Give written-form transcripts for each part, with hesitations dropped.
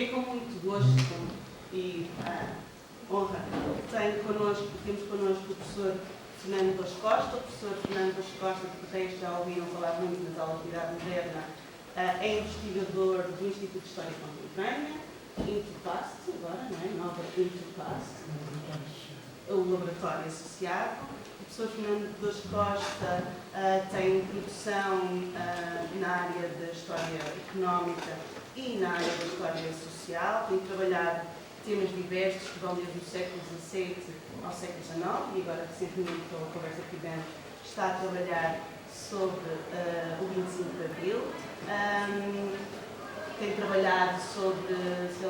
É com muito gosto e honra temos connosco o professor Fernando Das Costa. O professor Fernando Das Costa, que vocês já ouviram falar muito nas aulas de Idade Moderna, é investigador do Instituto de História Contemporânea, Interpast, agora, não é? Nova Interpast, o laboratório associado. O professor Fernando Das Costa tem produção na área da História Económica e na área da História Social. Tem trabalhado temas diversos que vão desde o século XVII ao século XIX e agora, recentemente, com a conversa que tivemos, está a trabalhar sobre o 25 de Abril. Tem trabalhado sobre,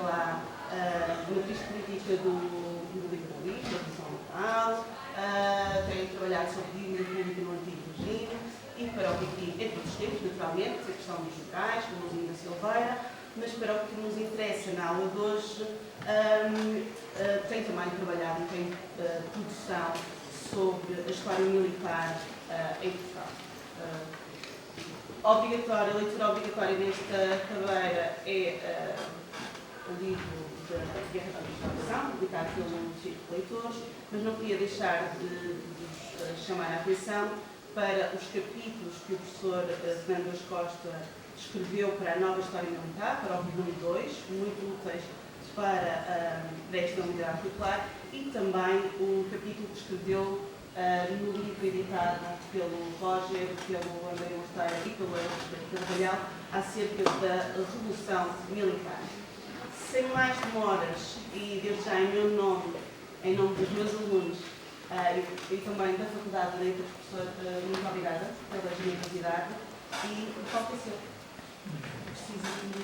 a matriz política do liberalismo, da Revolução Liberal. Tem trabalhado sobre dívida pública no antigo regime e para o que, entre outros temas, naturalmente, a questão dos locais, como o Luzinho da Silveira, mas para o que nos interessa na aula de hoje, tem também trabalhado e tem produção sobre a história militar em Portugal. A leitura obrigatória nesta cadeira é o livro da Guerra da Administração, publicado pelo Círculo de Leitores, mas não queria deixar de chamar a atenção para os capítulos que o professor Fernando Das Costa escreveu para a nova História Militar, para o volume 2, muito úteis para esta unidade curricular, e também o capítulo que escreveu no livro editado pelo Roger, pelo André Mosteira e pelo Carvalhal, acerca da Revolução Militar. Sem mais demoras, e desde já em meu nome, em nome dos meus alunos e também da Faculdade de Letras, professor, muito obrigada pela generosidade e o palco é seu. Preciso de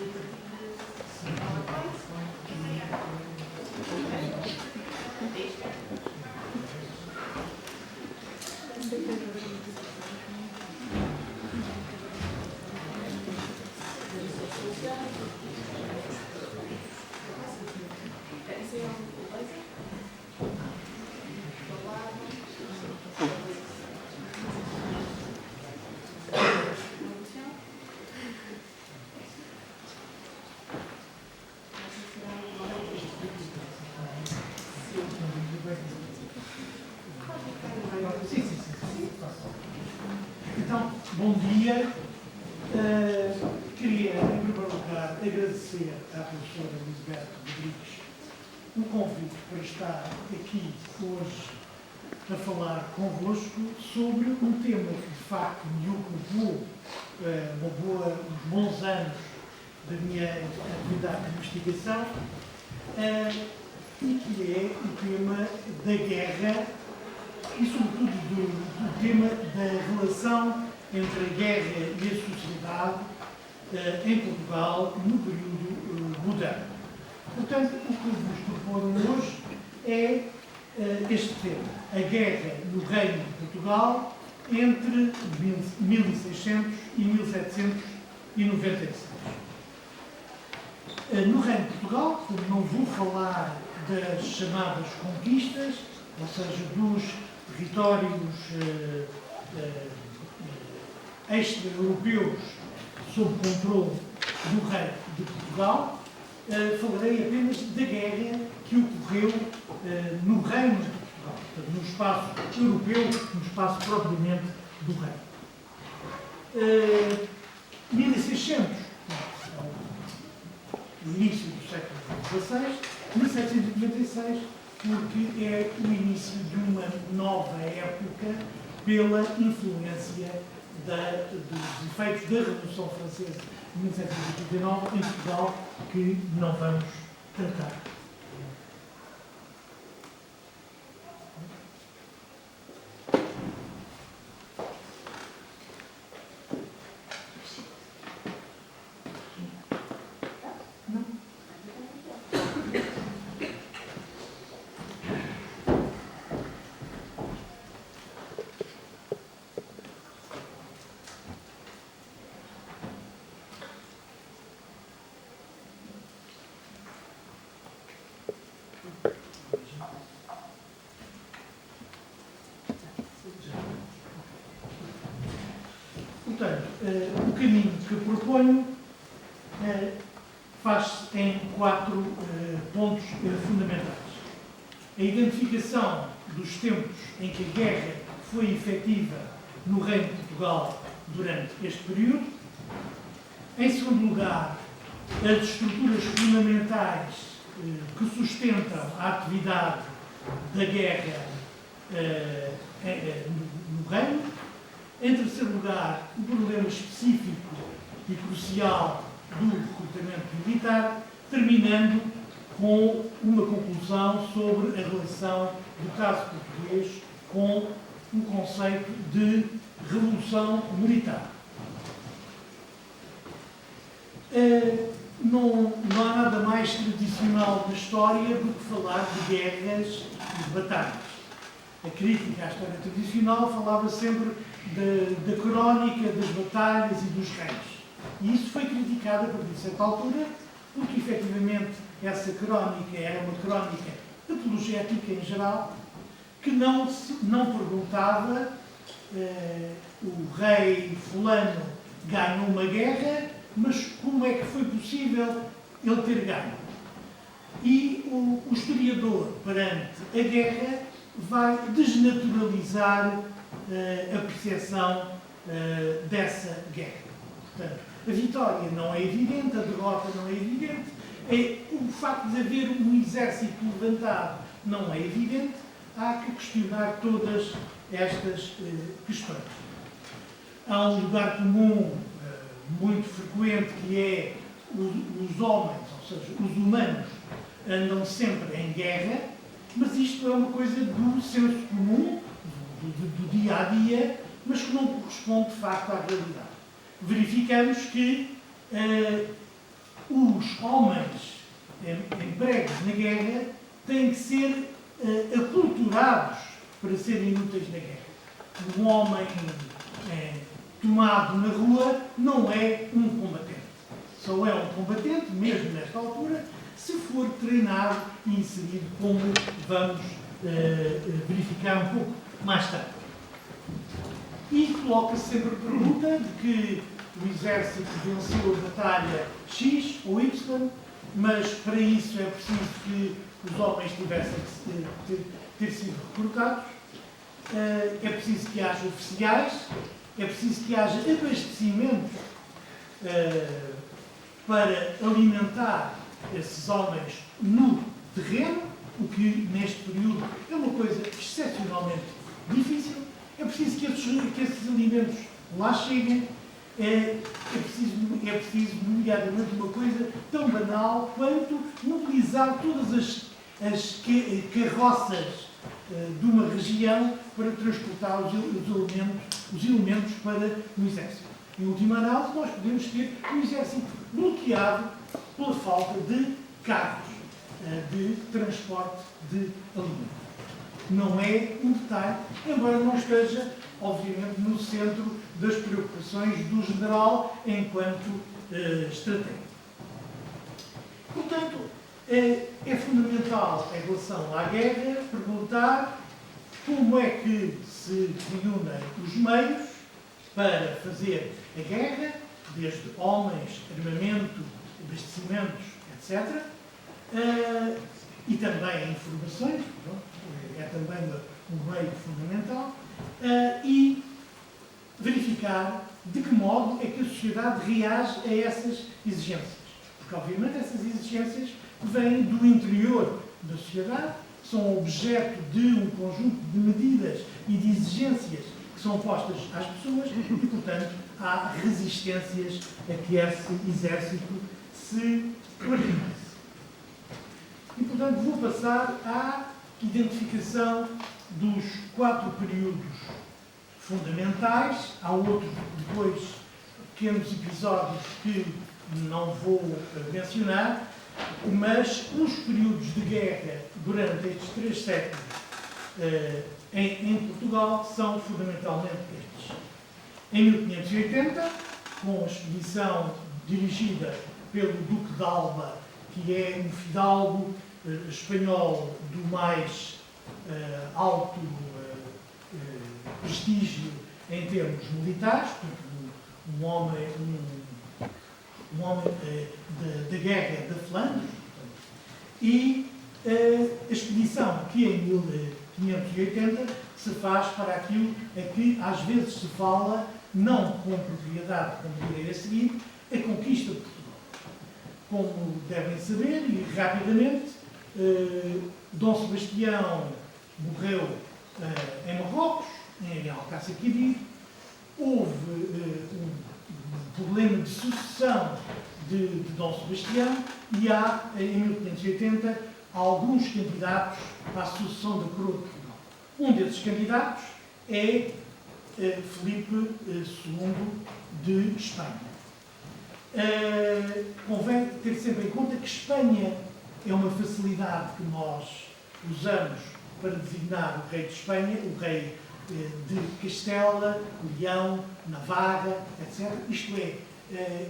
Então, bom dia. Queria, em primeiro lugar, agradecer à professora Lisbeth Rodrigues o convite para estar aqui hoje a falar convosco sobre um tema que, de facto, me ocupou uns bons anos da minha atividade de investigação e que é o tema da guerra e, sobretudo, do tema da relação entre a guerra e a sociedade em Portugal no período moderno. Portanto, o que vos proponho hoje é este tema, a guerra no Reino de Portugal entre 1600 e 1796. No Reino de Portugal, não vou falar das chamadas conquistas, ou seja, dos territórios extra-europeus sob controle do Rei de Portugal, falarei apenas da guerra que ocorreu no Reino de Portugal, portanto, no espaço europeu, no espaço propriamente do Reino. 1600, no início do século XVI, 1796, porque é o início de uma nova época pela influência dos efeitos da Revolução Francesa de 1789 em Portugal, que não vamos tratar. Portanto, o caminho que proponho faz-se base em 4 pontos fundamentais. A identificação dos tempos em que a guerra foi efetiva no Reino de Portugal durante este período. Em segundo lugar, as estruturas fundamentais que sustentam a atividade da guerra no Reino. Em terceiro lugar, o problema específico e crucial do recrutamento militar, terminando com uma conclusão sobre a relação do caso português com o conceito de revolução militar. Não há nada mais tradicional na história do que falar de guerras e de batalhas. A crítica à história tradicional falava sempre da crónica das batalhas e dos reis. E isso foi criticado a partir de certa altura, porque efetivamente essa crónica era uma crónica apologética em geral, que não perguntava o rei fulano ganhou uma guerra, mas como é que foi possível ele ter ganho? E o historiador, perante a guerra, vai desnaturalizar a percepção dessa guerra. Portanto, a vitória não é evidente, a derrota não é evidente, o facto de haver um exército levantado não é evidente, há que questionar todas estas questões. Há um lugar comum muito frequente que é os homens, ou seja, os humanos, andam sempre em guerra, mas isto é uma coisa do senso comum, do dia a dia, mas que não corresponde de facto à realidade. Verificamos que os homens empregues na guerra têm que ser aculturados para serem úteis na guerra. Um homem tomado na rua não é um combatente. Só é um combatente, mesmo nesta altura, se for treinado e inserido, como vamos verificar um pouco mais tarde. E coloca-se sempre a pergunta de que o exército venceu a batalha X ou Y, mas para isso é preciso que os homens tivessem ter sido recrutados, é preciso que haja oficiais, é preciso que haja abastecimentos para alimentar esses homens no terreno, o que neste período é uma coisa excepcionalmente difícil. É preciso que esses alimentos lá cheguem. É preciso, nomeadamente, uma coisa tão banal quanto mobilizar todas as carroças de uma região para transportar os elementos para o exército. Em última análise, nós podemos ter um exército bloqueado pela falta de carros de transporte de alimentos. Não é um detalhe, embora não esteja, obviamente, no centro das preocupações do general enquanto estratégia. Portanto, é fundamental, em relação à guerra, perguntar como é que se reúnem os meios para fazer a guerra, desde homens, armamento, abastecimentos, etc., e também informações, é também um meio fundamental, e verificar de que modo é que a sociedade reage a essas exigências. Porque, obviamente, essas exigências vêm do interior da sociedade, são objeto de um conjunto de medidas e de exigências que são postas às pessoas e, portanto, há resistências a que esse exército se organize. E, portanto, vou passar à identificação dos 4 períodos fundamentais. Há outros, depois, pequenos episódios que não vou mencionar, mas os períodos de guerra durante estes 3 séculos em Portugal são fundamentalmente estes. Em 1580, com a expedição dirigida pelo Duque de Alba, que é um fidalgo espanhol do mais alto prestígio em termos militares, portanto, um homem, um homem da Guerra da Flandres, e a expedição que em 1580 se faz para aquilo a que às vezes se fala, não com propriedade, como direi a seguir, a conquista de Portugal. Como devem saber, e rapidamente, Dom Sebastião morreu em Marrocos, em Alcácer Quibir. Houve um problema de sucessão de Dom Sebastião e há, em 1580, alguns candidatos à sucessão da coroa de Portugal. Um desses candidatos é Filipe II de Espanha. Convém ter sempre em conta que Espanha é uma facilidade que nós usamos para designar o rei de Espanha, o rei de Castela, Leão, Navarra, etc. Isto é,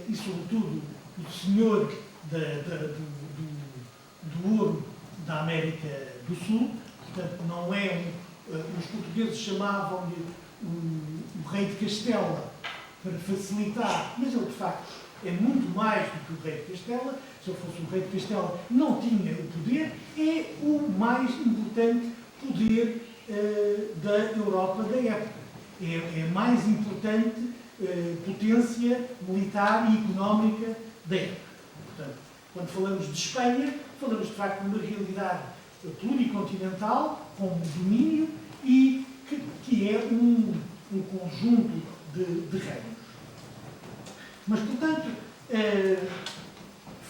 e sobretudo o senhor do ouro da América do Sul. Portanto, não é os portugueses chamavam-lhe o rei de Castela para facilitar, mas ele de facto é muito mais do que o rei de Castela. Se ele fosse o rei de Castela, não tinha o poder, é o mais importante poder da Europa da época. É a mais importante potência militar e económica da época. Portanto, quando falamos de Espanha, falamos de facto de uma realidade pluricontinental, com domínio, e que é um conjunto de reinos. Mas, portanto,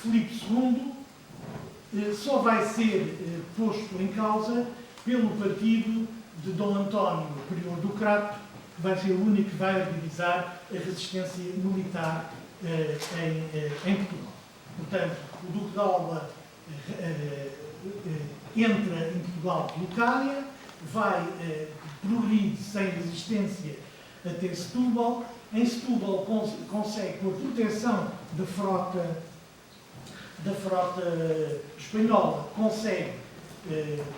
Filipe II só vai ser posto em causa pelo partido de Dom António, prior do Crato, que vai ser o único que vai organizar a resistência militar em Portugal. Portanto, o Duque de Alba entra em Portugal de Lucália, vai progredir sem resistência até Setúbal. Em Setúbal consegue, com a proteção da frota espanhola, consegue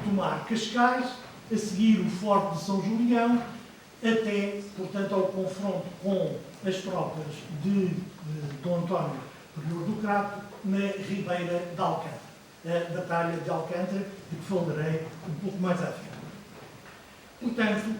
tomar Cascais, a seguir o Forte de São Julião, até, portanto, ao confronto com as tropas de Dom António, prior do Crato, na Ribeira de Alcântara. A Batalha de Alcântara, de que falarei um pouco mais à frente. Portanto,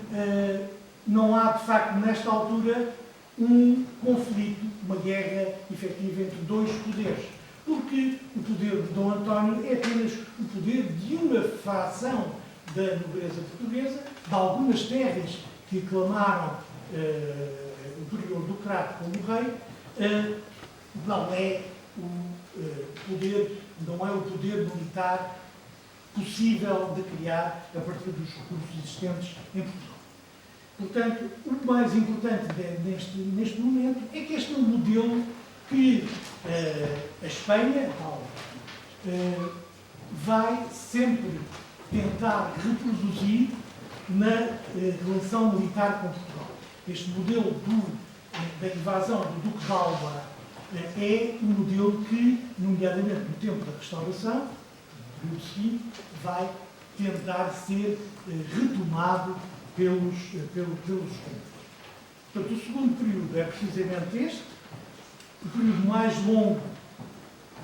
não há, de facto, nesta altura, um conflito, uma guerra efetiva entre dois poderes, porque o poder de Dom António é apenas o poder de uma fração da nobreza portuguesa, de algumas terras que aclamaram o prior do Crato como rei. Não é o poder militar possível de criar a partir dos recursos existentes em Portugal. Portanto, o mais importante neste momento é que este é um modelo que a Espanha vai sempre tentar reproduzir na relação militar com Portugal. Este modelo da invasão do Duque de Alba é um modelo que, nomeadamente no tempo da Restauração, no período seguinte, vai tentar ser retomado pelos espanhóis. Portanto, o segundo período é precisamente este, o período mais longo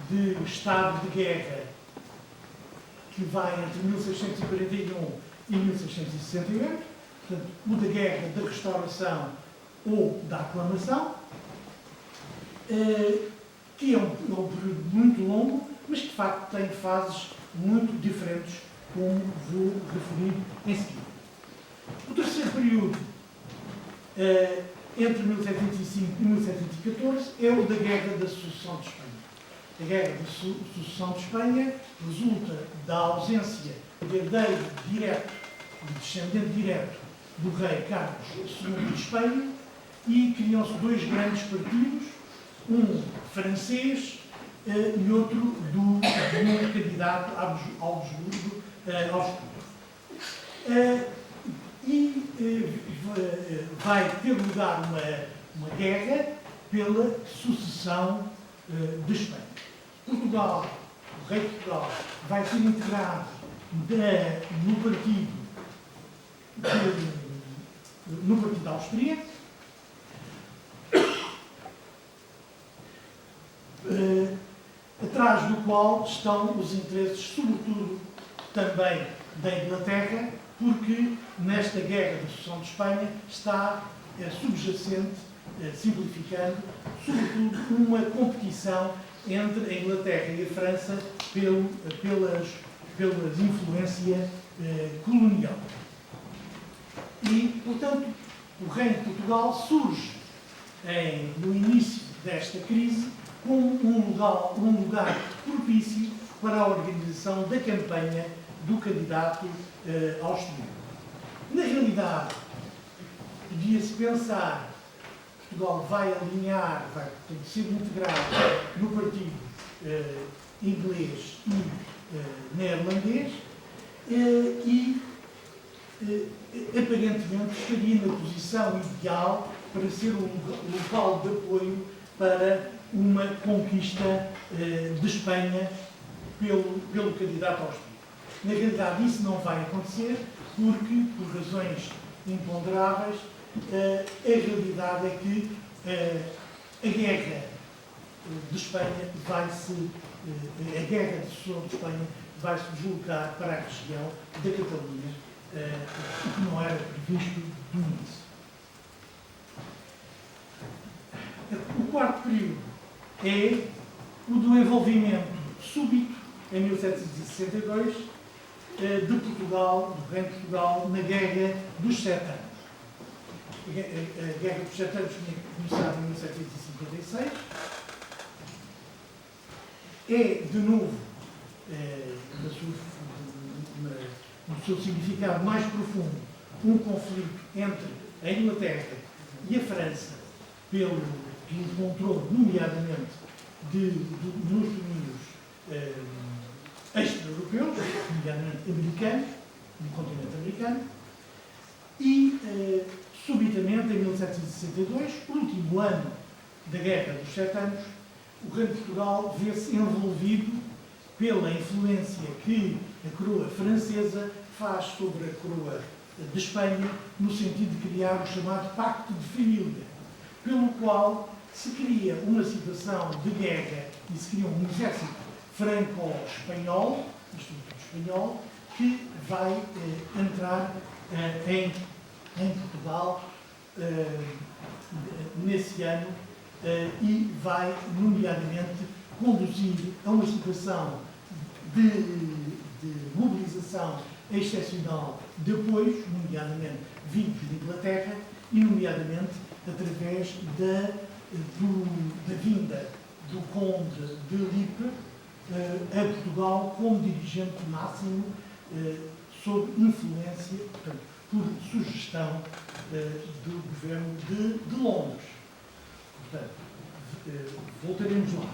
de estado de guerra, que vai entre 1641 e 1668, portanto, o da guerra da Restauração ou da Aclamação, que é um período muito longo, mas que de facto tem fases muito diferentes, como vou referir em seguida. O terceiro período, entre 1725 e 1714, é o da Guerra da Sucessão de Espanha. A Guerra da Sucessão de Espanha resulta da ausência de herdeiro direto, de descendente direto do rei Carlos II de Espanha, e criam-se dois grandes partidos, um francês e outro de um candidato Augsburgo. E vai ter lugar uma guerra pela sucessão de Espanha. Portugal, o rei de Portugal, vai ser integrado no partido austríaco, atrás do qual estão os interesses, sobretudo, também da Inglaterra, porque nesta guerra da sucessão de Espanha está subjacente, simplificando, sobretudo, uma competição entre a Inglaterra e a França pela influência colonial. E, portanto, o Reino de Portugal surge no início desta crise como um lugar propício para a organização da campanha do candidato austríaco. Na realidade, podia-se pensar que Portugal vai alinhar, vai ser integrado no partido inglês e neerlandês e aparentemente estaria na posição ideal para ser um local de apoio para uma conquista de Espanha pelo candidato austríaco. Na realidade, isso não vai acontecer porque, por razões imponderáveis, a realidade é que a guerra de Espanha a guerra de sucessão de Espanha vai se deslocar para a região da Catalunha, o que não era previsto do início. O quarto período é o do envolvimento súbito, em 1762, de Portugal, do Reino de Portugal, na Guerra dos Sete Anos. A Guerra dos Sete Anos tinha começado em 1756. É, de novo, no seu significado mais profundo, um conflito entre a Inglaterra e a França pelo controle, nomeadamente, nos domínios extra-europeus, nomeadamente americanos, no continente americano, e, subitamente, em 1762, último ano da Guerra dos Sete Anos, o Reino de Portugal vê-se envolvido pela influência que a coroa francesa faz sobre a coroa de Espanha, no sentido de criar o chamado Pacto de Família, pelo qual se cria uma situação de guerra e se cria um exército franco-espanhol, espanhol, que vai entrar em Portugal nesse ano e vai, nomeadamente, conduzir a uma situação de mobilização excepcional de apoios, nomeadamente vindos de Inglaterra e, nomeadamente, através da vinda do Conde de Lippe a Portugal como dirigente máximo sob influência, portanto, por sugestão do governo de Londres. Portanto, voltaremos lá.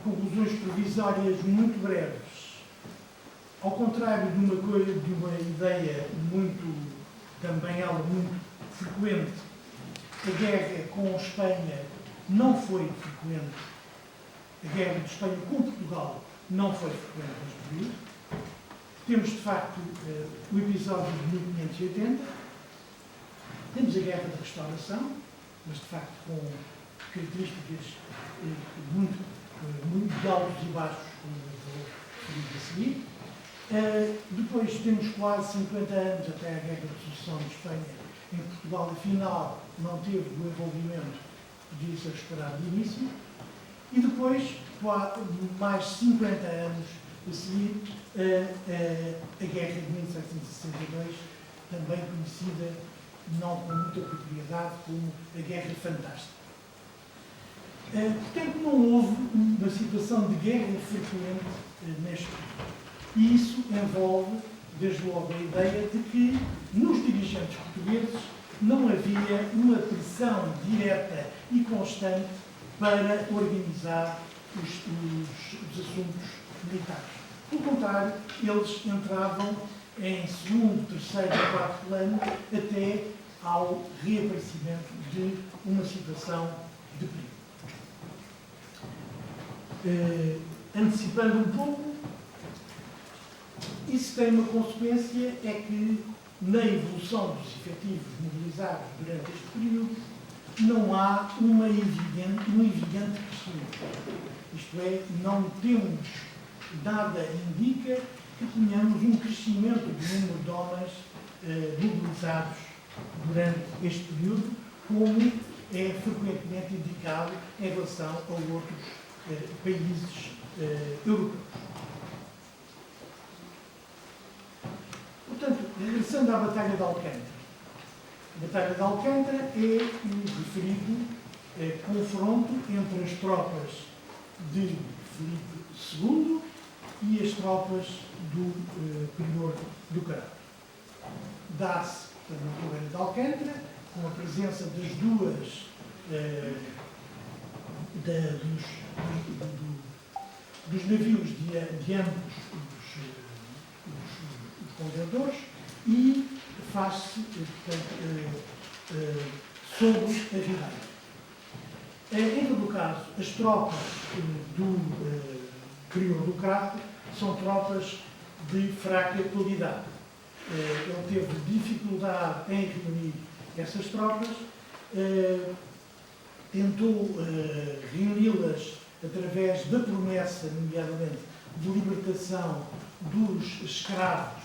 Conclusões provisórias muito breves. Ao contrário de uma ideia também ela muito frequente, a guerra com a Espanha não foi frequente. A guerra de Espanha com Portugal não foi frequente neste período. Temos, de facto, o episódio de 1580. Temos a Guerra da Restauração, mas, de facto, com características muito de altos e baixos, como eu vou referir a seguir. Depois temos quase 50 anos até a Guerra de Sucessão de Espanha em Portugal, afinal, não teve o envolvimento que podia ser esperado de início. E depois, mais 50 anos a seguir, a Guerra de 1762, também conhecida, não com muita propriedade, como a Guerra Fantástica. Portanto, não houve uma situação de guerra frequente neste período. E isso envolve, desde logo, a ideia de que nos dirigentes portugueses não havia uma pressão direta e constante para organizar os assuntos militares. Pelo contrário, eles entravam em segundo, terceiro e quarto plano até ao reaparecimento de uma situação de perigo. Antecipando um pouco, isso tem uma consequência, é que na evolução dos efetivos mobilizados durante este período, não há um evidente crescimento. Isto é, não temos, nada indica que tenhamos um crescimento do número de homens mobilizados durante este período, como é frequentemente indicado em relação a outros países europeus. Portanto, regressando à Batalha de Alcântara. A Batalha de Alcântara é um referido confronto entre as tropas de Filipe II e as tropas do prior do Crato. Dá-se, portanto, na Batalha de Alcântara, com a presença das duas dos navios de ambos os contendores, e faz-se, sobre a Ribeira. Em todo o caso, as tropas do prior do Crato são tropas de fraca qualidade. Ele teve dificuldade em reunir essas tropas, tentou reuni-las através da promessa, nomeadamente, de libertação dos escravos,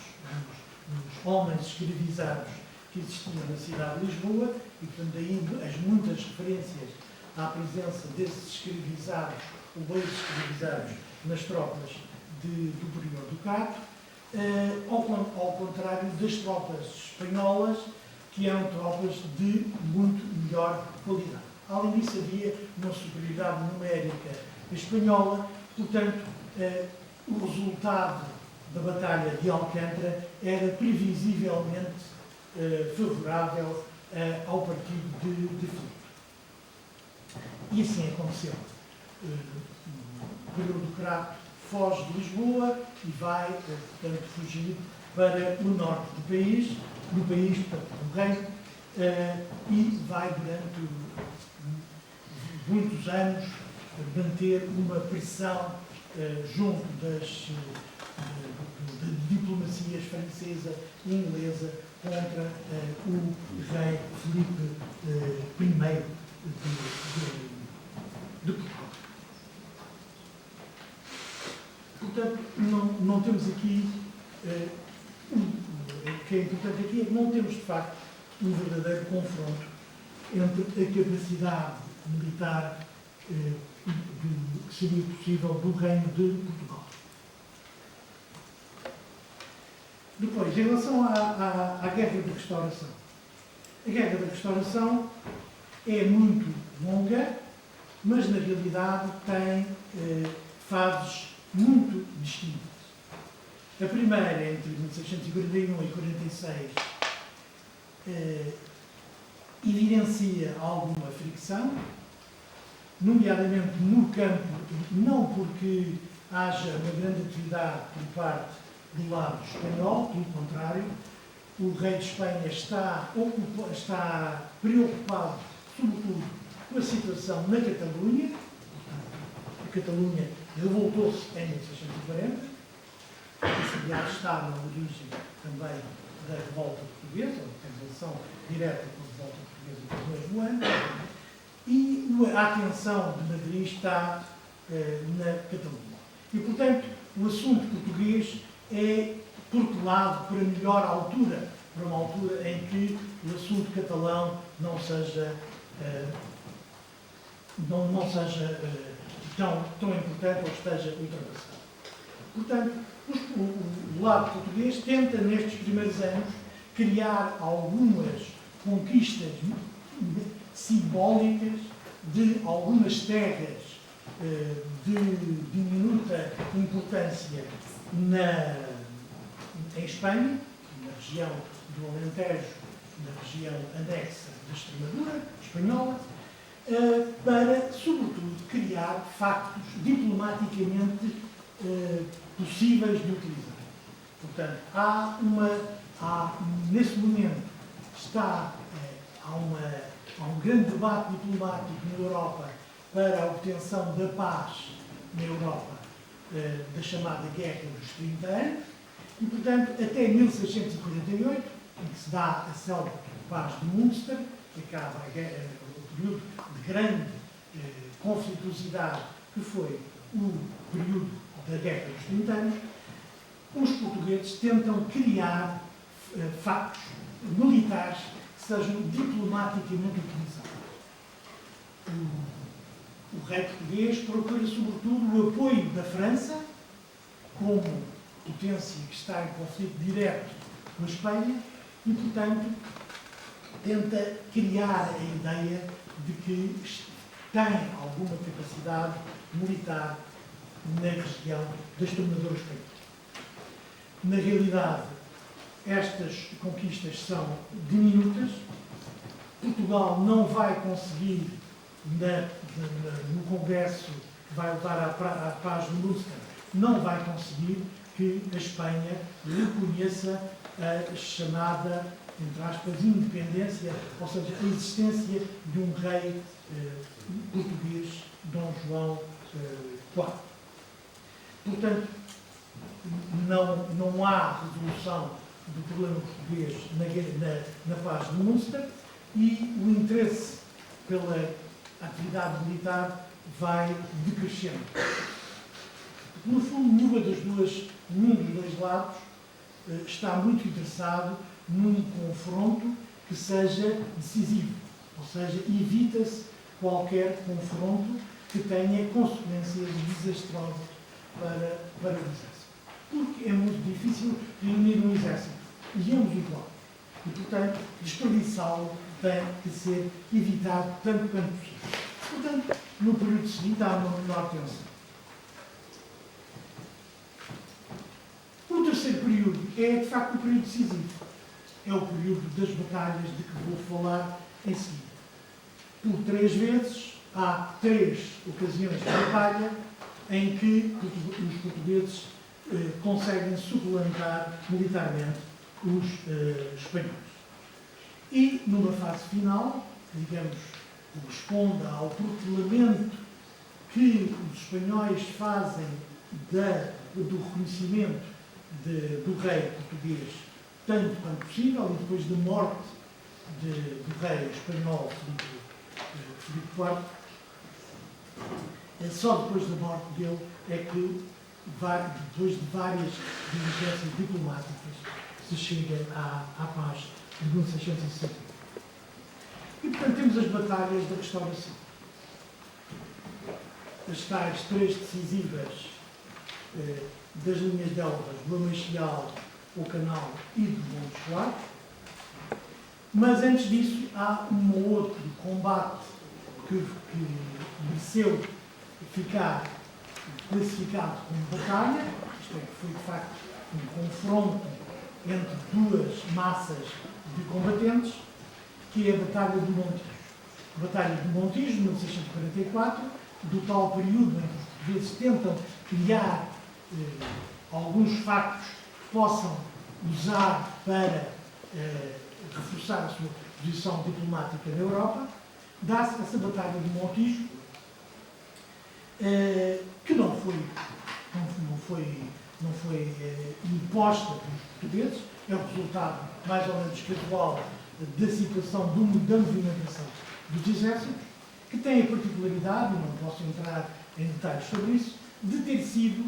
dos homens escravizados que existiam na cidade de Lisboa, e, portanto, daí as muitas referências à presença desses escravizados, ou ex-escravizados, nas tropas do prior do Crato, ao contrário das tropas espanholas, que eram tropas de muito melhor qualidade. Além disso, havia uma superioridade numérica espanhola, portanto, o resultado da Batalha de Alcântara era previsivelmente favorável ao partido de Filipe. E assim aconteceu. O prior do Crato foge de Lisboa e vai, portanto, fugir para o norte do país, portanto, do reino, e vai durante muitos anos manter uma pressão junto da diplomacia francesa e inglesa contra o rei Filipe I de Portugal. Portanto, não temos aqui, o que é importante aqui é que não temos, de facto, um verdadeiro confronto entre a capacidade militar que seria possível do Reino de Portugal. Depois, em relação à Guerra da Restauração. A Guerra da Restauração é muito longa, mas na realidade tem fases muito distintas. A primeira, entre 1641 e 46, evidencia alguma fricção, nomeadamente no campo, não porque haja uma grande atividade por parte do lado espanhol, pelo contrário, o rei de Espanha está preocupado, sobretudo, com a situação na Catalunha. A Catalunha revoltou-se em 1640, isso, aliás, está na origem também da revolta portuguesa, ou tem relação direta com a revolta portuguesa do mesmo ano, e a atenção de Madrid está na Catalunha. E, portanto, o assunto português é protelado para melhor altura, para uma altura em que o assunto catalão não seja tão importante ou esteja ultrapassado. Portanto, o lado português tenta, nestes primeiros anos, criar algumas conquistas simbólicas de algumas terras de diminuta importância em Espanha, na região do Alentejo, na região anexa da Extremadura espanhola, para, sobretudo, criar factos diplomaticamente possíveis de utilizar. Portanto, nesse momento há um grande debate diplomático na Europa para a obtenção da paz na Europa, da chamada Guerra dos 30 anos, e, portanto, até 1648, em que se dá a célebre paz de Münster, que acaba o período de grande conflituosidade, que foi o período da Guerra dos 30 anos, os portugueses tentam criar factos militares que sejam diplomaticamente utilizados. O rei português procura, sobretudo, o apoio da França, como potência que está em conflito direto com a Espanha, e, portanto, tenta criar a ideia de que tem alguma capacidade militar na região das dominadoras espanholas. Na realidade, estas conquistas são diminutas. Portugal não vai conseguir, no Congresso que vai levar à paz de Münster, não vai conseguir que a Espanha reconheça a chamada, entre aspas, independência, ou seja, a existência de um rei português, Dom João IV. Portanto, não há resolução do problema português na paz de Münster, e o interesse pela atividade militar vai decrescendo. No fundo, nenhum dos dois lados está muito interessado num confronto que seja decisivo, ou seja, evita-se qualquer confronto que tenha consequências desastrosas para o exército. Porque é muito difícil reunir um exército de ambos os lados. E, portanto, desperdiçá-lo tem que ser evitado tanto quanto possível. Portanto, no período seguinte há uma menor tensão. O terceiro período é, de facto, o período decisivo. É o período das batalhas de que vou falar em seguida. Por 3 vezes, há 3 ocasiões de batalha em que os portugueses conseguem suplantar militarmente os espanhóis. E, numa fase final, digamos, corresponde ao protelamento que os espanhóis fazem do reconhecimento do rei português, tanto quanto possível, e depois da morte do rei espanhol Filipe IV, só depois da morte dele é que, depois de várias diligências diplomáticas, se chega à paz de 1660. E, portanto, temos as batalhas da Restauração. As tais 3 decisivas das linhas de Elvas, do Amachial, o Canal e do Monte Soares. Mas, antes disso, há um outro combate que mereceu ficar classificado como batalha, isto é, que foi, de facto, um confronto entre 2 massas de combatentes, que é a Batalha do Montijo. A Batalha do Montijo, de 1644, do tal período em que os portugueses tentam criar alguns factos que possam usar para reforçar a sua posição diplomática na Europa, dá-se essa Batalha do Montijo, que não foi imposta pelos portugueses, é o resultado mais ou menos casual da situação da movimentação dos exércitos, que tem a particularidade, não posso entrar em detalhes sobre isso, de ter sido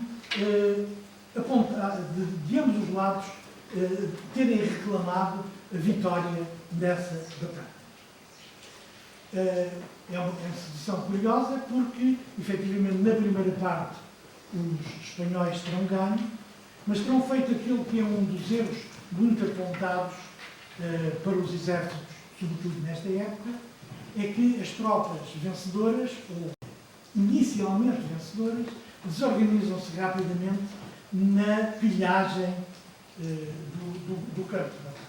de ambos os lados terem reclamado a vitória dessa batalha. É uma situação curiosa porque, efetivamente, na primeira parte os espanhóis terão ganho, mas terão feito aquilo que é um dos erros muito apontados para os exércitos, sobretudo nesta época, é que as tropas vencedoras, ou inicialmente vencedoras, desorganizam-se rapidamente na pilhagem do campo de batalha.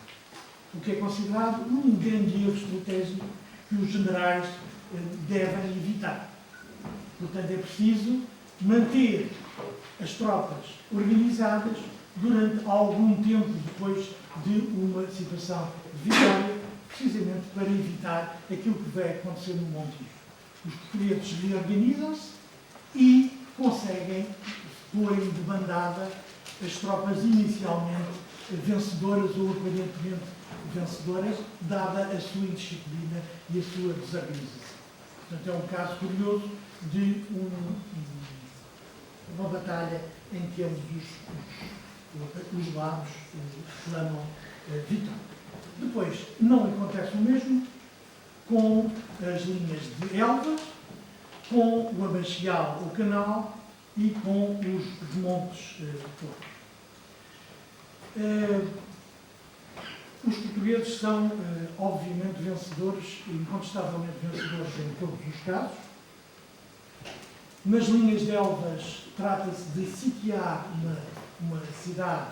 O que é considerado um grande erro estratégico que os generais devem evitar. Portanto, é preciso manter as tropas organizadas durante algum tempo depois de uma situação de vitória, precisamente para evitar aquilo que vai acontecer no Montijo. Os portugueses reorganizam-se e conseguem pôr em debandada as tropas inicialmente vencedoras ou aparentemente vencedoras, dada a sua indisciplina e a sua desorganização. Portanto, é um caso curioso de uma batalha em que ambos os lados reclamam vitória. Depois, não acontece o mesmo com as linhas de Elvas, com o Abaxial, o Canal e com os montes todos. Os portugueses são, obviamente, vencedores, incontestavelmente vencedores em todos os casos. Nas linhas de Elvas, trata-se de sitiar uma cidade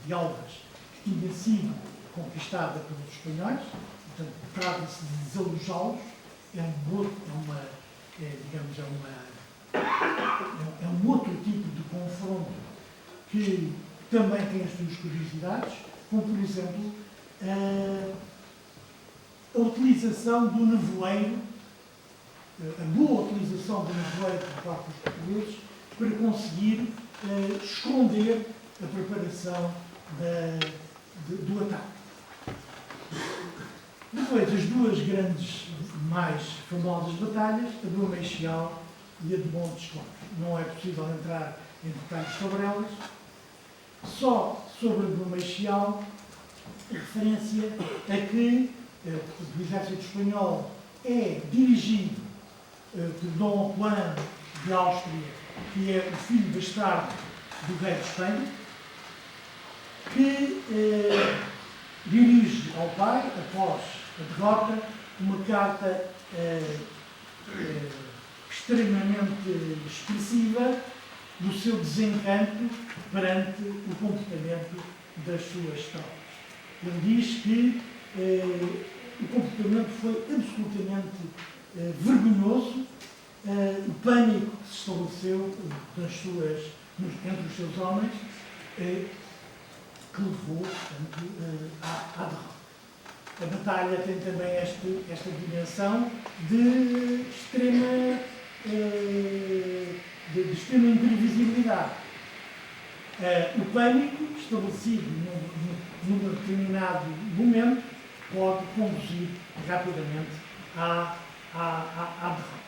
de Elvas que tinha sido conquistada pelos espanhóis, portanto, trata-se de desalojá-los. É um outro tipo de confronto que também tem as suas curiosidades, como, por exemplo, a utilização do nevoeiro, a boa utilização do nevoeiro por parte dos portugueses para conseguir esconder a preparação do ataque. Depois, as duas grandes, mais famosas batalhas, a do Abaxial e a de Montes Claros. Não é possível entrar em detalhes sobre elas. Só sobre a do Abaxial, a referência a que o exército espanhol é dirigido por Dom Juan de Áustria, que é o filho bastardo do rei de Espanha, que dirige ao pai, após a derrota, uma carta extremamente expressiva do seu desencanto perante o comportamento das suas tropas. Ele diz que o comportamento foi absolutamente vergonhoso, o pânico que se estabeleceu entre os seus homens, que levou, portanto, à derrota. A batalha tem também esta dimensão de extrema imprevisibilidade. O pânico, estabelecido num determinado momento, pode conduzir rapidamente à derrota.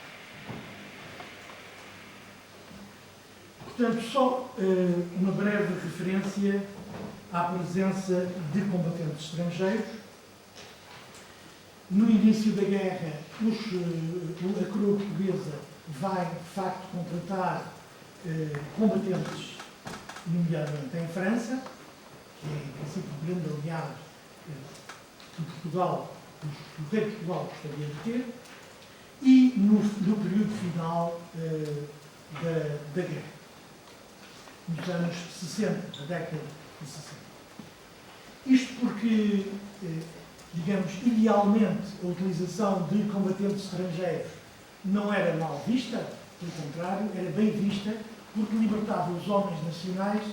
Portanto, só uma breve referência à presença de combatentes estrangeiros. No início da guerra, a coroa portuguesa vai, de facto, contratar combatentes, nomeadamente em França, que é, em princípio, o grande aliado que Portugal, que o rei de Portugal gostaria de ter, e no período final da guerra, nos anos 60, da década de 60. Isto porque, digamos, idealmente, a utilização de combatentes estrangeiros não era mal vista, pelo contrário, era bem vista, porque libertava os homens nacionais,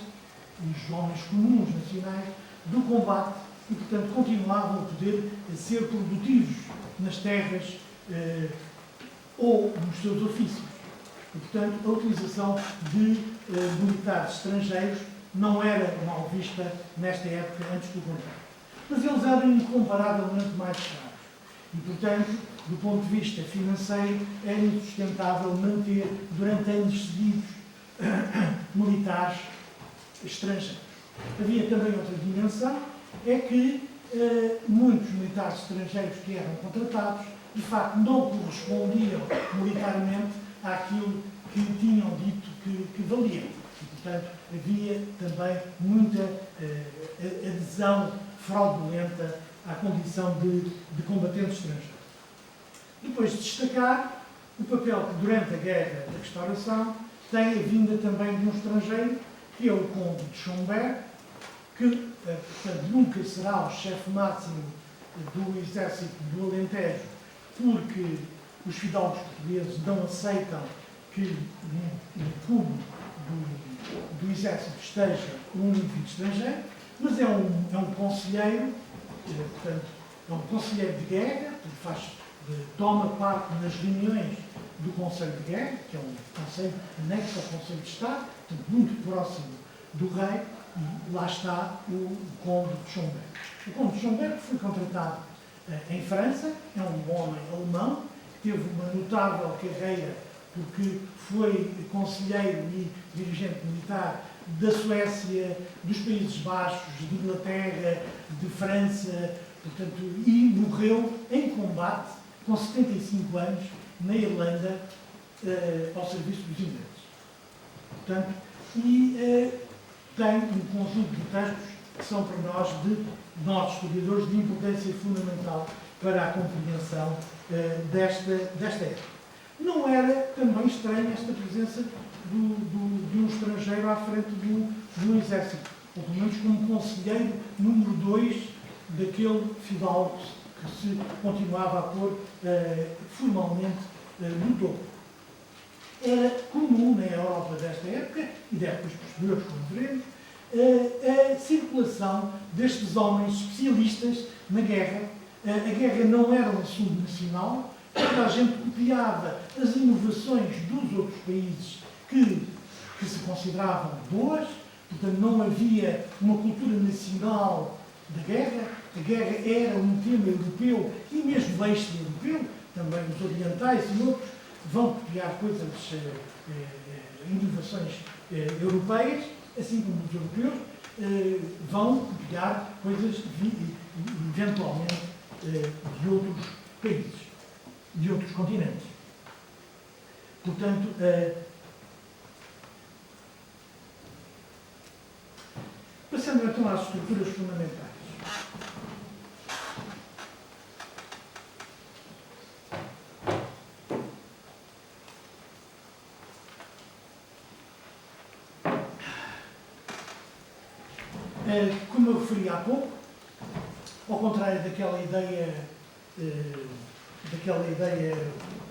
os homens comuns nacionais, do combate e, portanto, continuavam a poder ser produtivos nas terras ou nos seus ofícios. E, portanto, a utilização de militares estrangeiros não era mal vista nesta época, antes do contrário. Mas eles eram incomparavelmente mais caros. E, portanto, do ponto de vista financeiro, era insustentável manter, durante anos seguidos, militares estrangeiros. Havia também outra dimensão, é que muitos militares estrangeiros que eram contratados, de facto, não correspondiam militarmente àquilo que tinham dito que valiam. E, portanto, havia também muita adesão fraudulenta à condição de combatente estrangeiro. Depois de destacar o papel que, durante a Guerra da Restauração, tem a vinda também de um estrangeiro, que é o Conde de Schomberg, que, portanto, nunca será o chefe máximo do exército do Alentejo, porque os fidalgos portugueses não aceitam que no cubo do exército esteja um indivíduo estrangeiro, mas é um conselheiro, portanto, é um conselheiro de guerra, toma parte nas reuniões do Conselho de Guerra, que é um conselho anexo ao Conselho de Estado, portanto, muito próximo do rei, E lá está o Conde de Schomberg. O Conde de Schomberg foi contratado em França, é um homem alemão, que teve uma notável carreira porque foi conselheiro e dirigente militar da Suécia, dos Países Baixos, de Inglaterra, de França, portanto, e morreu em combate com 75 anos na Irlanda ao serviço dos ingleses. Portanto, tem um conjunto de textos que são para nós, nós historiadores, de importância fundamental para a compreensão desta época. Não era também estranha esta presença de um estrangeiro à frente do exército, ou pelo menos como conselheiro número 2 daquele fidalgo que se continuava a pôr formalmente no topo. Era comum na Europa desta época, e de épocas posteriores, como veremos, a circulação destes homens especialistas na guerra. A guerra não era um assunto nacional, toda a gente copiava as inovações dos outros países que se consideravam boas, portanto não havia uma cultura nacional da guerra. A guerra era um tema europeu e mesmo extra-europeu, também os orientais e outros vão copiar coisas, inovações europeias, assim como os europeus vão copiar coisas eventualmente de outros países, de outros continentes. Portanto, passando então às estruturas fundamentais. Como eu referi há pouco, ao contrário daquela ideia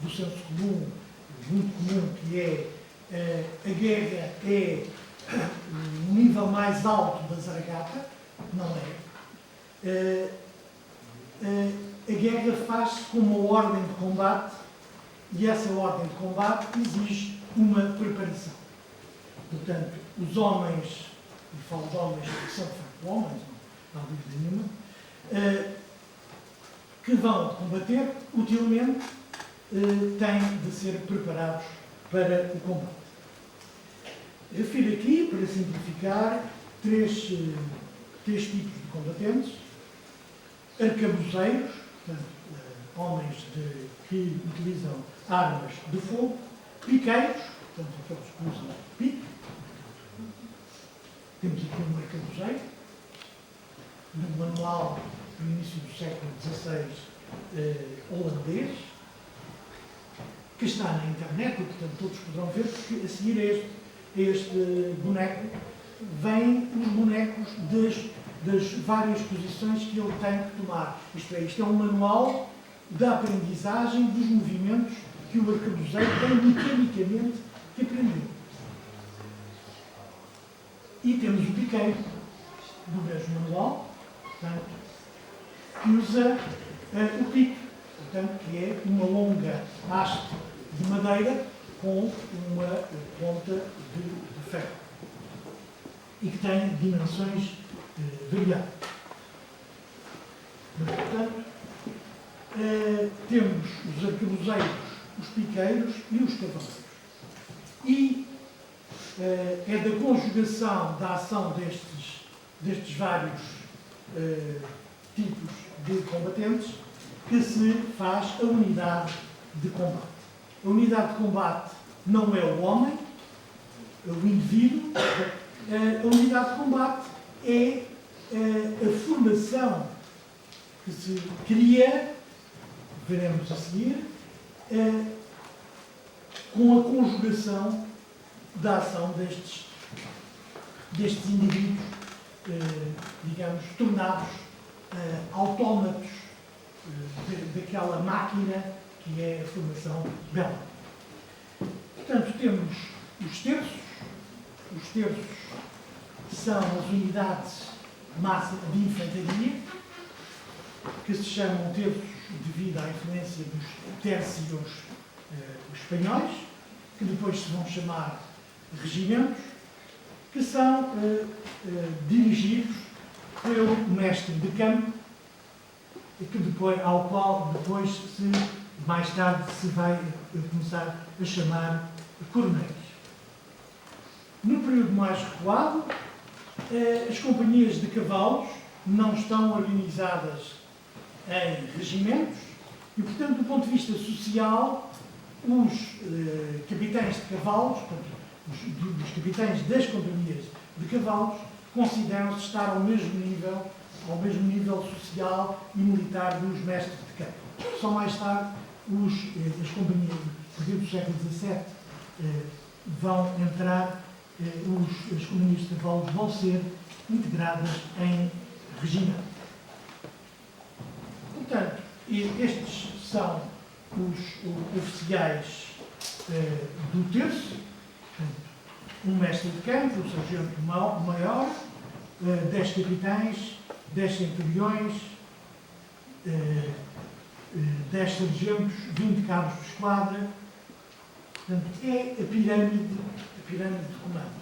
do senso comum, muito comum, que é a guerra é o nível mais alto da zaragata, não é. A guerra faz-se com uma ordem de combate e essa ordem de combate exige uma preparação. Portanto, os homens, e falo de homens que são de facto homens, não há dúvida nenhuma, que vão combater utilmente, têm de ser preparados para o combate. Refiro aqui, para simplificar, três tipos de combatentes: arcabuzeiros, portanto, homens que utilizam armas de fogo; piqueiros, portanto, aqueles que usam pique. Temos aqui um arcabuzeiro, num manual no início do século XVI holandês, que está na internet e, portanto, todos poderão ver, porque a seguir a este boneco vêm os bonecos das várias posições que ele tem que tomar. Isto é um manual da aprendizagem dos movimentos que o arcabuzeiro tem mecanicamente que aprender. E temos o piqueiro do mesmo manual, portanto, que usa o pique, portanto, que é uma longa haste de madeira com uma ponta de ferro e que tem dimensões variadas. Portanto, temos os arcabuzeiros, os piqueiros e os cavaleiros. E é da conjugação da ação destes vários tipos de combatentes que se faz a unidade de combate. A unidade de combate não é o homem, é o indivíduo. A unidade de combate é a formação que se cria, veremos a seguir, com a conjugação da ação destes indivíduos, digamos, tornados autómatos daquela máquina que é a formação bélica. Portanto, temos os terços. Os terços são as unidades de massa de infantaria, que se chamam terços devido à influência dos tercios espanhóis, que depois se vão chamar regimentos. que são dirigidos pelo mestre de campo, ao qual depois, mais tarde, se vai começar a chamar coronéis. No período mais recuado, as companhias de cavalos não estão organizadas em regimentos e, portanto, do ponto de vista social, os capitães de cavalos, portanto, os capitães das companhias de cavalos, consideram-se estar ao mesmo nível social e militar dos mestres de campo. Só mais tarde, as companhias, a partir do século XVII, vão entrar, as companhias de cavalos vão ser integradas em regimento. Portanto, estes são os oficiais do terço, portanto, um mestre de campo, um sargento maior, 10 capitães, 10 centuriões, 10 sargentos, 20 cabos de esquadra. Portanto, é a pirâmide de comando.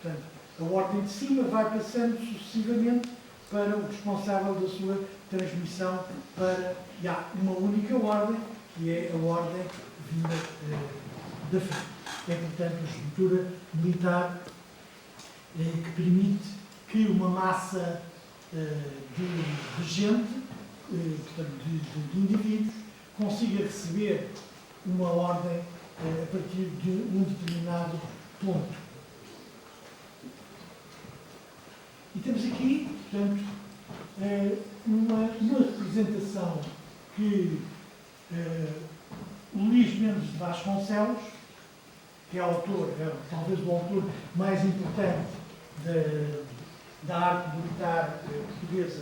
Portanto, a ordem de cima vai passando sucessivamente para o responsável da sua transmissão para uma única ordem, que é a ordem vinda da frente. É, portanto, a estrutura militar que permite que uma massa de gente, portanto, de indivíduos, consiga receber uma ordem a partir de um determinado ponto. E temos aqui, portanto, uma representação que Luís Mendes de Vasconcelos, que é autor, talvez o autor mais importante da arte militar portuguesa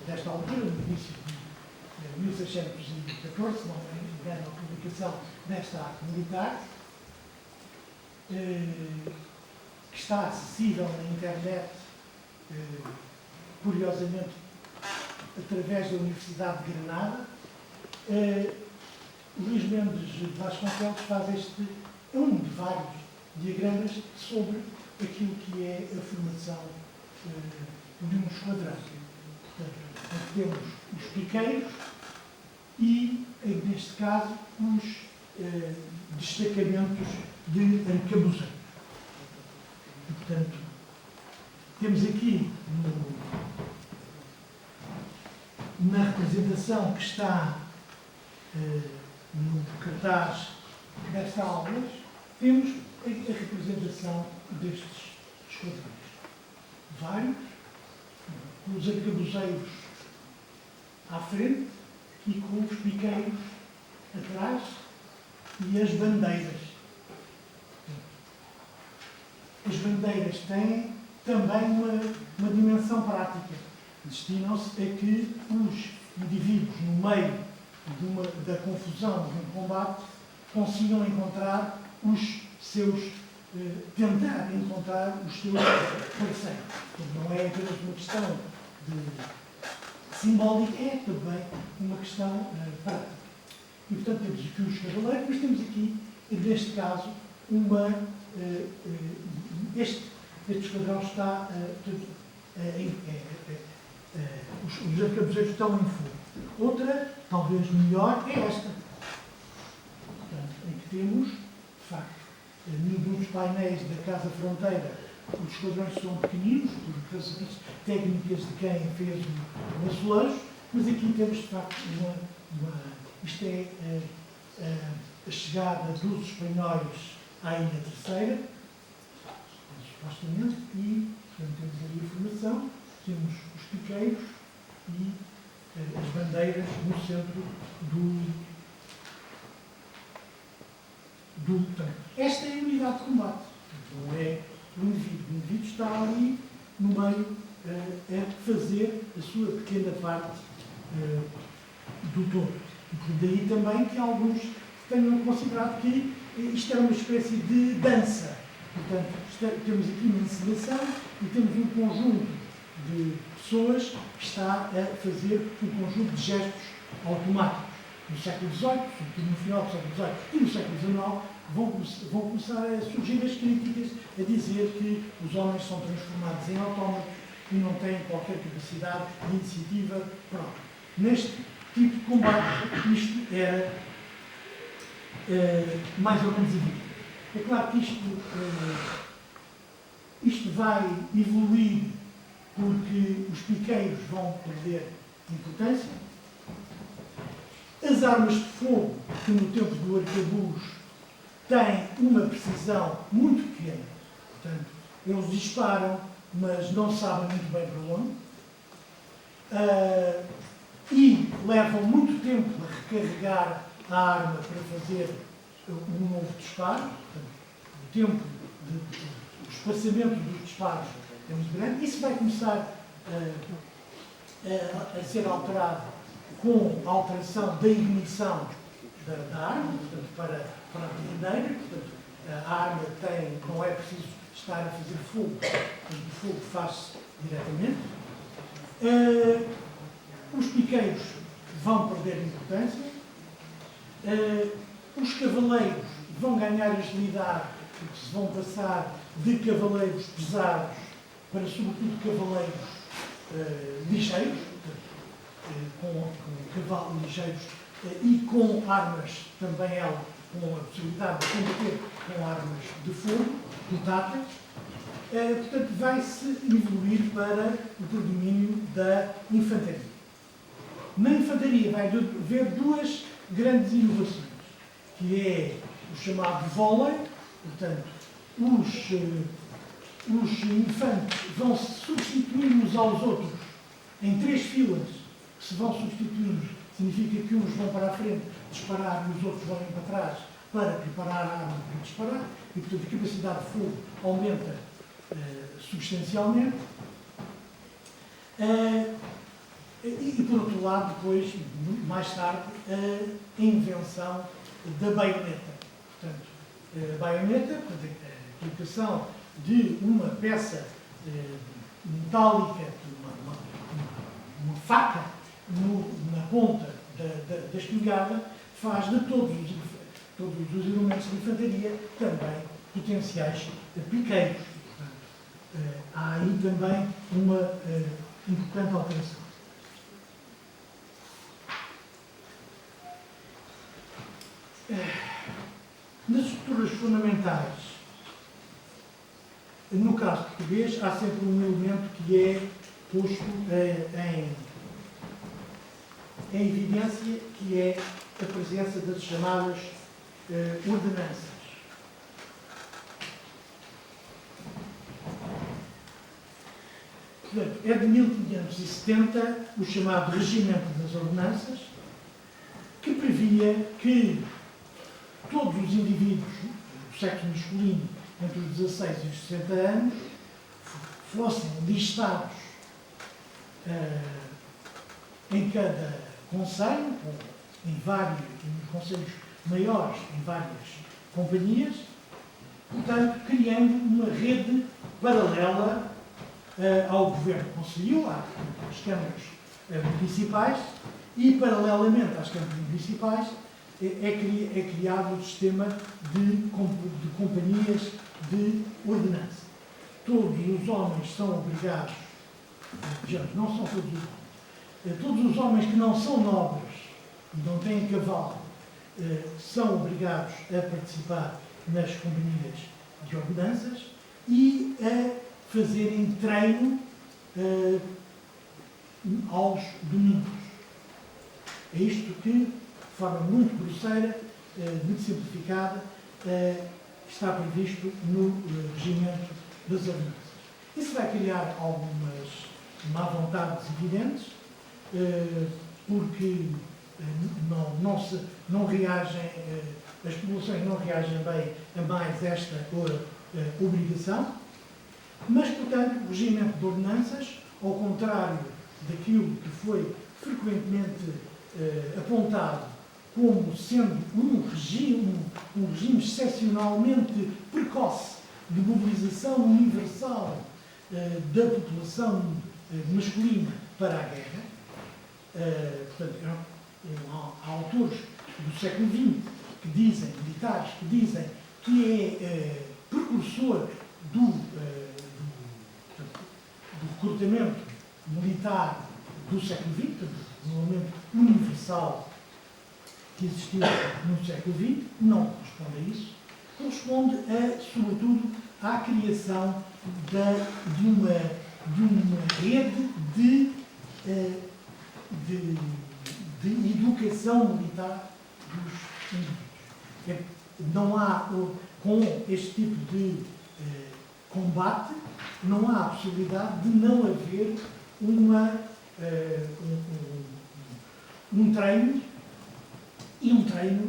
desta altura, no início de 1614, se não me engano, a publicação desta arte militar, que está acessível na internet, curiosamente, através da Universidade de Granada. Luís Mendes de Vasconcelos faz um de vários diagramas sobre aquilo que é a formação de um esquadrão. Portanto, temos os piqueiros e, neste caso, os destacamentos de arcabuzeiros. E, portanto, temos aqui na representação que está no cartaz desta aulas, temos a representação destes esquadrões. Vários, com os arcabuzeiros à frente e com os piqueiros atrás e as bandeiras. As bandeiras têm também uma dimensão prática. Destinam-se a que os indivíduos, no meio da confusão de um combate, consigam encontrar tentar encontrar os seus parceiros. Não é apenas uma questão simbólica, é também uma questão prática. E, portanto, temos aqui os cavaleiros, mas temos aqui, neste caso, este esquadrão está, os arcabuzeiros estão em fogo. Outra, talvez melhor, é esta. Portanto, em que temos, de facto, num dos painéis da Casa Fronteira, os esquadrões são pequeninos, por razões técnicas de quem fez o azulejo, mas aqui temos, de facto, isto é a chegada dos espanhóis à Ilha Terceira, supostamente, e, portanto, temos ali a formação, temos os piqueiros e as bandeiras no centro portanto, esta é a unidade de combate, não é o indivíduo. O indivíduo está ali no meio a fazer a sua pequena parte do todo. E daí também que alguns tenham considerado que isto é uma espécie de dança. Portanto, temos aqui uma encenação e temos um conjunto de pessoas que está a fazer um conjunto de gestos automáticos. no século XVIII, sobretudo no final do século XVIII e no século XIX, vão começar a surgir as críticas a dizer que os homens são transformados em autómatos e não têm qualquer capacidade de iniciativa própria. Neste tipo de combate, isto era mais ou menos evidente. É claro que isto vai evoluir porque os piqueiros vão perder importância. As armas de fogo, que no tempo do arcabuz têm uma precisão muito pequena, portanto, eles disparam, mas não sabem muito bem para onde, e levam muito tempo a recarregar a arma para fazer um novo disparo. Portanto, o tempo o espaçamento dos disparos é muito grande. Isso vai começar a ser alterado com a alteração da ignição da arma, portanto, para a peneira. Portanto, a arma não é preciso estar a fazer fogo, mas o fogo faz-se diretamente. Os piqueiros vão perder importância. Os cavaleiros vão ganhar agilidade, porque se vão passar de cavaleiros pesados para, sobretudo, cavaleiros ligeiros, com cavalos ligeiros e com armas, também ela, com a possibilidade de combater com armas de fogo, portáteis. Portanto, vai-se evoluir para o predomínio da infantaria. Na infantaria vai haver duas grandes inovações, que é o chamado vôlei. Portanto, os infantes vão se substituir uns aos outros em 3 filas, que se vão substituindo, significa que uns vão para a frente disparar e os outros vão para trás para preparar a arma para disparar, e portanto a capacidade de fogo aumenta substancialmente. E por outro lado, depois, mais tarde, a invenção da baioneta. Portanto, a baioneta, a aplicação de uma peça metálica, uma faca na ponta da espingarda, faz de todos os elementos de infantaria também potenciais piqueiros. Portanto, há aí também uma importante alteração. Nas estruturas fundamentais, no caso português, há sempre um elemento que é posto em evidência, que é a presença das chamadas ordenanças. Portanto, é de 1570 o chamado Regimento das Ordenanças, que previa que todos os indivíduos do sexo masculino entre os 16 e os 60 anos fossem listados em cada conselho, nos conselhos maiores, em várias companhias, portanto, criando uma rede paralela ao governo conselhio, às câmaras municipais, e, paralelamente às câmaras municipais, é criado o sistema de companhias de ordenança. Todos os homens são obrigados, não são todos os homens, todos os homens que não são nobres e não têm cavalo são obrigados a participar nas companhias de ordenanças e a fazerem treino aos domingos. É isto que, de forma muito grosseira, muito simplificada, está previsto no regimento das ordenanças. Isso vai criar algumas má-vontades evidentes, porque não reagem, as populações não reagem bem a mais esta obrigação, mas, portanto, o regimento de ordenanças, ao contrário daquilo que foi frequentemente apontado como sendo um regime excepcionalmente precoce de mobilização universal da população masculina para a guerra, portanto, há autores do século XX que dizem, militares, que dizem que é precursor do recrutamento militar do século XX, do momento universal que existiu no século XX, não corresponde a isso. Corresponde, sobretudo, à criação de uma rede de educação militar dos indivíduos. Não há, com este tipo de combate, não há a possibilidade de não haver um treino e um treino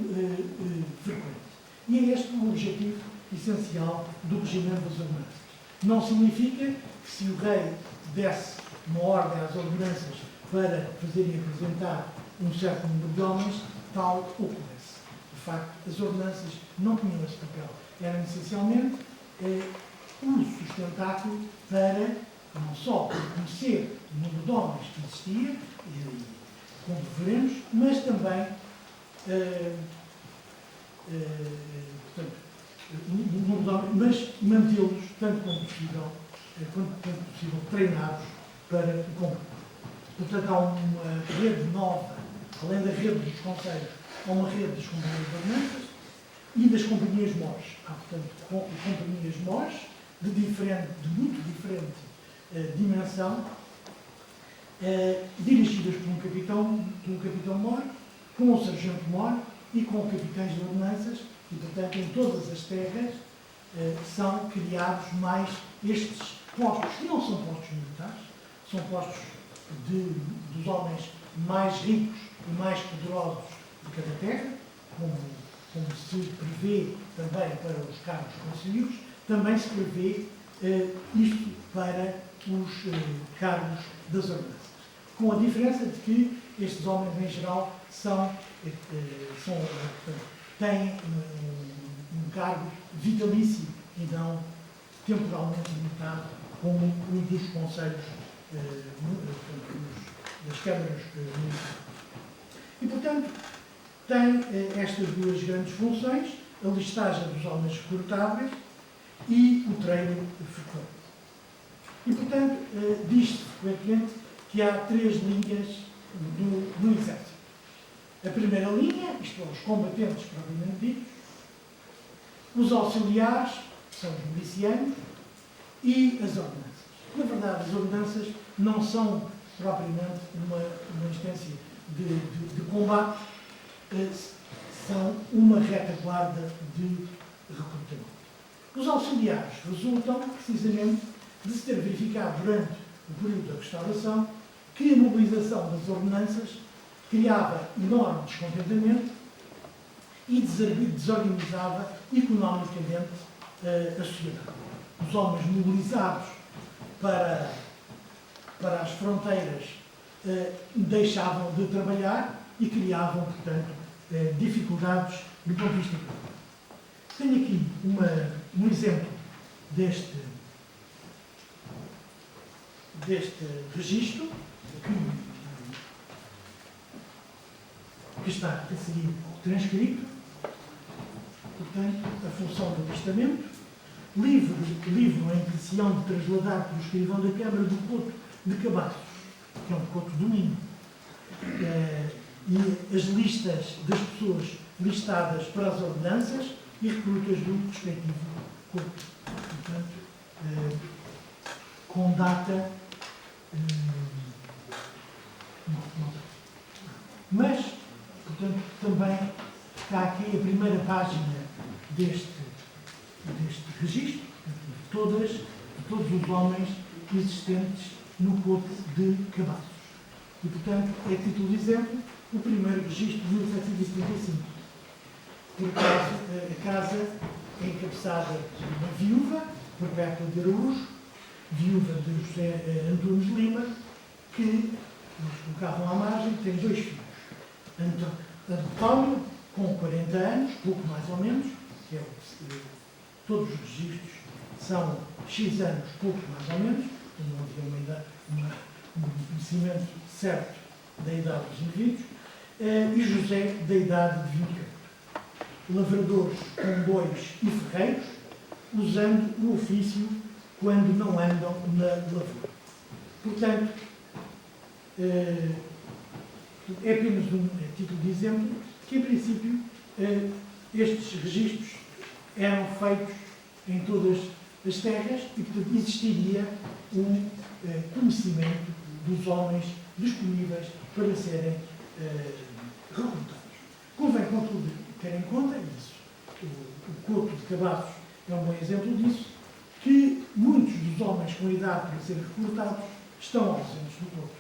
frequente. E é este o objetivo essencial do regimento das ordenanças. Não significa que se o rei desse uma ordem às ordenanças para fazerem apresentar um certo número de homens, tal ocorresse. De facto, as ordenanças não tinham esse papel. Eram essencialmente um sustentáculo para não só conhecer o número de homens que existia, como veremos, mas também mas mantê-los tanto quanto possível, treinados para o combate. Portanto, há uma rede nova, além da rede dos conselhos, há uma rede das companhias de ordenanças e das companhias mores. Há, portanto, companhias mores de muito diferente dimensão, dirigidas por um capitão mor, com um sargento mor e com capitães de ordenanças, e, portanto, em todas as terras são criados mais estes postos, que não são postos militares, são postos dos homens mais ricos e mais poderosos de cada terra, como se prevê também para os cargos conselheiros, também se prevê isto para os cargos das ordenanças. Com a diferença de que estes homens, em geral, têm um cargo vitalício e não temporalmente limitado, como um dos conselhos das câmaras municipais. E, portanto, tem estas duas grandes funções, a listagem dos homens recrutáveis e o treino frequente. E, portanto, diz-se frequentemente que há três linhas no Exército. A primeira linha, isto é, os combatentes propriamente ditos, os auxiliares, que são os milicianos, e as ordenanças. Na verdade, as ordenanças não são propriamente uma instância de combate, são uma retaguarda de recrutamento. Os auxiliares resultam, precisamente, de se ter verificado durante o período da restauração que a mobilização das ordenanças criava enorme descontentamento e desorganizava economicamente a sociedade. Os homens mobilizados para as fronteiras deixavam de trabalhar e criavam, portanto, dificuldades do ponto de vista económico. Tenho aqui um exemplo deste registro que está a seguir transcrito. Portanto, a função do alistamento, livro em que se hão de trasladar pelo escrivão da Câmara do Couto de Cabaços, que é um couto do Minho, e as listas das pessoas listadas para as ordenanças e recrutas do respectivo couto. Portanto, com data. Mas, portanto, também está aqui a primeira página deste registro, de todos os homens existentes no couto de Cabaços. E, portanto, é título de exemplo o primeiro registro de 1775. Por acaso, a casa é encabeçada por uma viúva, Perpétua de Araújo, viúva de José Antunes Lima, que nos colocavam à margem, tem dois filhos. António, com 40 anos, pouco mais ou menos, que é todos os registros são X anos, pouco mais ou menos, não havia um conhecimento certo da idade dos indivíduos, e José da idade de 28. Lavradores com bois e ferreiros, usando o ofício quando não andam na lavoura. Portanto, é apenas um título de exemplo que, em princípio, estes registros eram feitos em todas as terras e, portanto, existiria um conhecimento dos homens disponíveis para serem recrutados. Convém, contudo, ter em conta, e isso, o Couto de Cavaços é um bom exemplo disso, que muitos dos homens com idade para serem recrutados estão ausentes do Couto.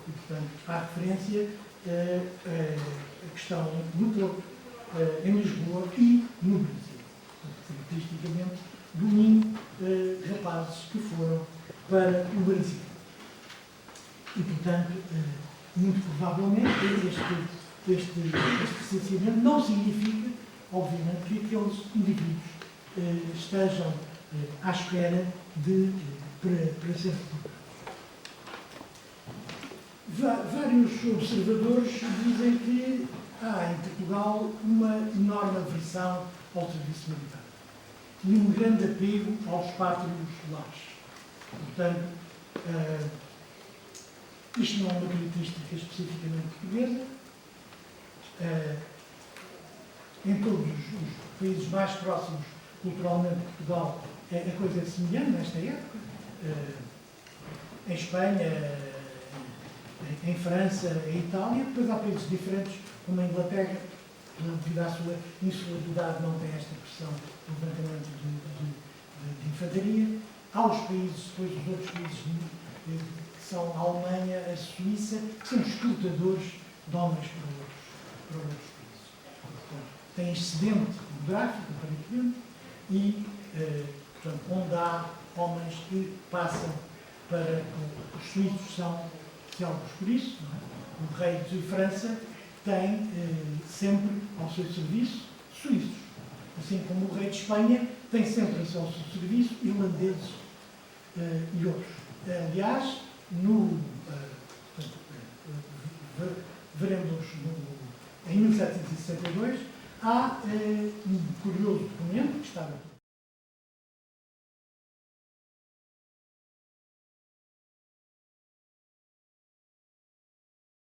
E, portanto, há referência a questão no Porto, em Lisboa e no Brasil. Portanto, caracteristicamente, do Minho, rapazes que foram para o Brasil. E, portanto, muito provavelmente, este licenciamento não significa, obviamente, que aqueles indivíduos estejam à espera para ser recrutados. Vários observadores dizem que há em Portugal uma enorme aversão ao serviço militar e um grande apego aos pátrios lares. Portanto, isto não é uma característica especificamente portuguesa. Em todos os países mais próximos culturalmente de Portugal, a coisa é semelhante nesta época. Em Espanha, em França, em Itália, depois há países diferentes, como a Inglaterra, devido à sua insularidade, não tem esta pressão do levantamento de infantaria. Há os países, depois os outros países que são a Alemanha, a Suíça, que são escrutadores de homens para outros países. Portanto, tem excedente demográfico, aparentemente, e, portanto, onde há homens que passam para... Os suíços são célebres por isso, não é? O rei de França tem sempre ao seu serviço suíços, assim como o rei de Espanha tem sempre ao seu serviço irlandeses e outros. Aliás, veremos em 1762, há um curioso documento que está